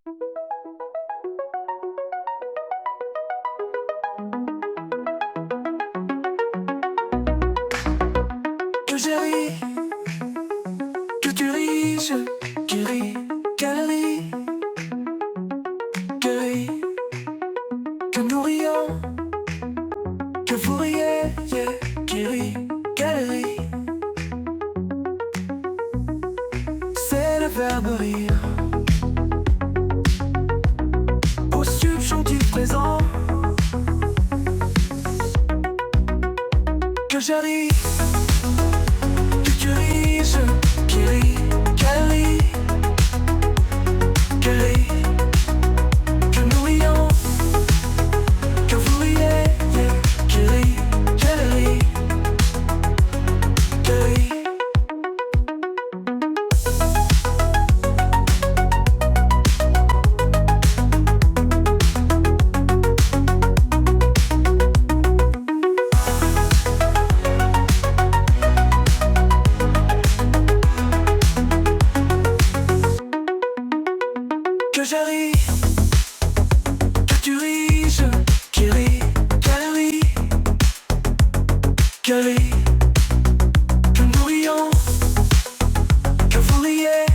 Que j'ai ri, que tu ris, qui rit, qu'elle rit, que rit, que nous rions, que vous riez, yeah, qui rit, qu'elle rit. C'est le verbe rire. Au subjonctif présent. Que je ris, que tu ris, qui rit, qu'elle rit, que rit, que nous rions, que vous riez, yeah, qui rit, qu'elle rit, que rit. Que je ris, que tu ris, qui rit, qu'elle rit, que rit, que nous rions, que vous riez,